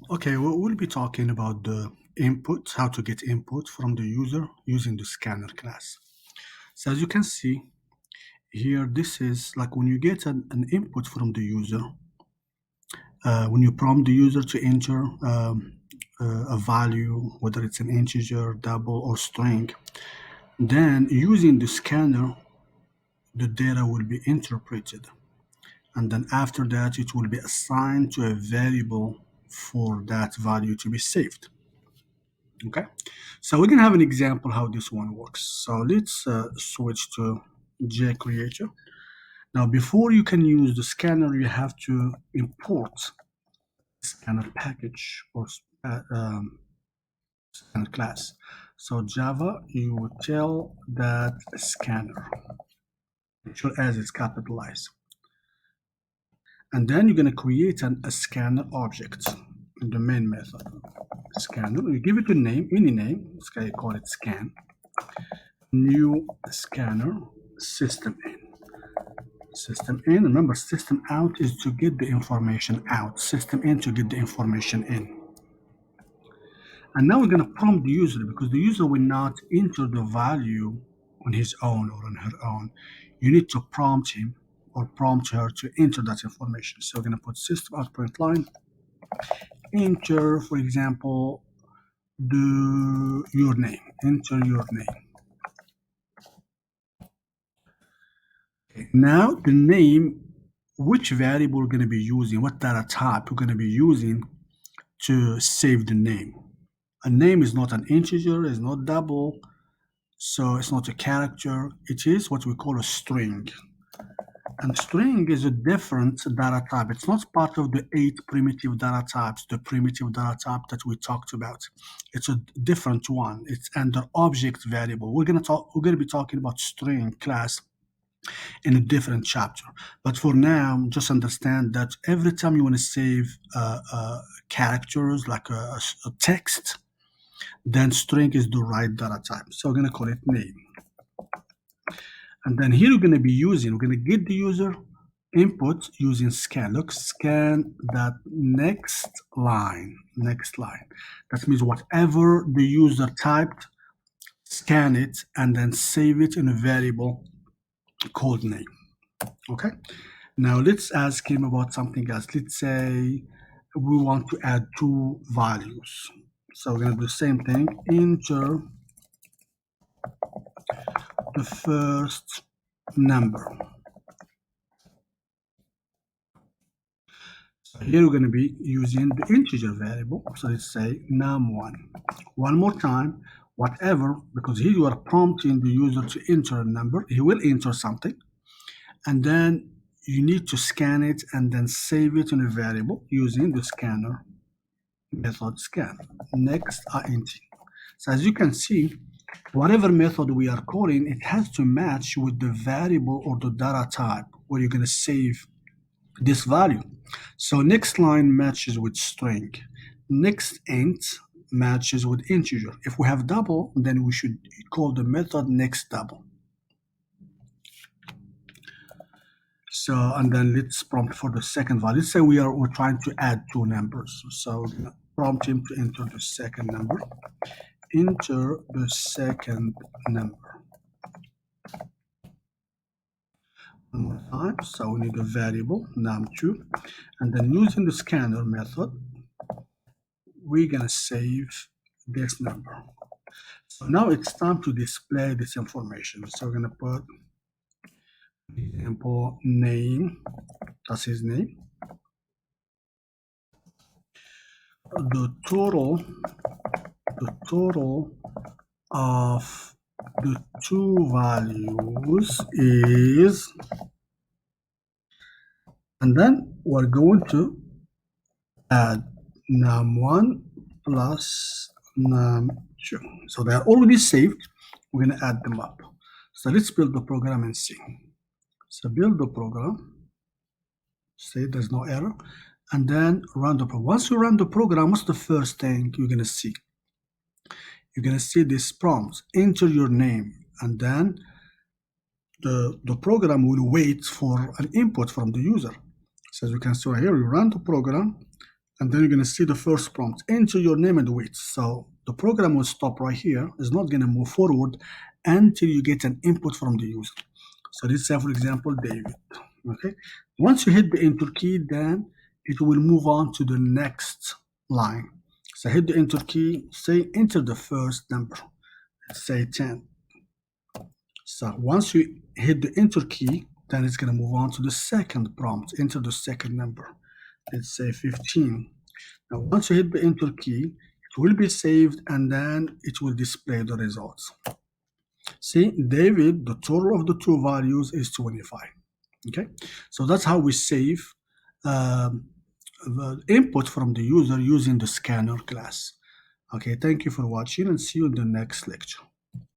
Okay, we'll be talking about the input, how to get input from the user using the scanner class. So as you can see here, this is like when you get an input from the user, when you prompt the user to enter a value, whether it's an integer, double, or string, then using the scanner, the data will be interpreted. And then after that, it will be assigned to a variable for that value to be saved. Okay, so we're gonna have an example how this one works. So let's switch to JCreator. Now, before you can use the scanner, you have to import scanner package or scanner class. So Java, you would tell that scanner, make sure as it's capitalized, and then you're gonna create a scanner object in the main method. Scanner, you give it a name, any name. Let's call it scan. New scanner system in. System in, remember system out is to get the information out. System in to get the information in. And now we're going to prompt the user because the user will not enter the value on his own or on her own. You need to prompt him or prompt her to enter that information. So we're going to put system out print line, enter, for example, your name, enter your name. Now the name, which variable we're going to be using, what data type we're going to be using to save the name. A name is not an integer, it's not double, so it's not a character. It is what we call a string. And string is a different data type. It's not part of the 8 primitive data types, the primitive data type that we talked about. It's a different one. It's under object variable. We're going to be talking about string class in a different chapter. But for now, just understand that every time you want to save characters like a text, then string is the right data type. So we're going to call it name. And then here we're going to get the user input using scan. Look, scan that next line. That means whatever the user typed, scan it and then save it in a variable called name. Okay, now let's ask him about something else. Let's say we want to add 2 values. So we're going to do the same thing, enter the first number. So here we're going to be using the integer variable. So let's say num1. One more time, whatever, because here you are prompting the user to enter a number. He will enter something. And then you need to scan it and then save it in a variable using the scanner method scan. Next int. So as you can see, whatever method we are calling, it has to match with the variable or the data type where you're going to save this value. So next line matches with string. Next int matches with integer. If we have double, then we should call the method next double. So, and then let's prompt for the second value. Let's say we're trying to add 2 numbers. So prompt him to enter the second number. Enter the second number. One more time. So we need a variable num2, and then using the scanner method, we're gonna save this number. So now it's time to display this information. So we're gonna put, for example, name. That's his name. The total of the 2 values is, and then we're going to add num1 plus num2. So they are already saved. We're going to add them up. So let's build the program and see. So build the program. See, there's no error. And then run the program. Once you run the program, what's the first thing you're going to see? You're going to see this prompt, enter your name, and then the program will wait for an input from the user. So as you can see right here, we run the program, and then you're going to see the first prompt, enter your name and weight. So the program will stop right here. It's not going to move forward until you get an input from the user. So let's say, for example, David. Okay. Once you hit the enter key, then it will move on to the next line. So hit the enter key, say enter the first number. Let's say 10. So once you hit the enter key, then it's going to move on to the second prompt, enter the second number. Let's say 15. Now, once you hit the enter key, it will be saved and then it will display the results. See, David, the total of the two values is 25. Okay, so that's how we save the input from the user using the scanner class. Okay, thank you for watching and see you in the next lecture.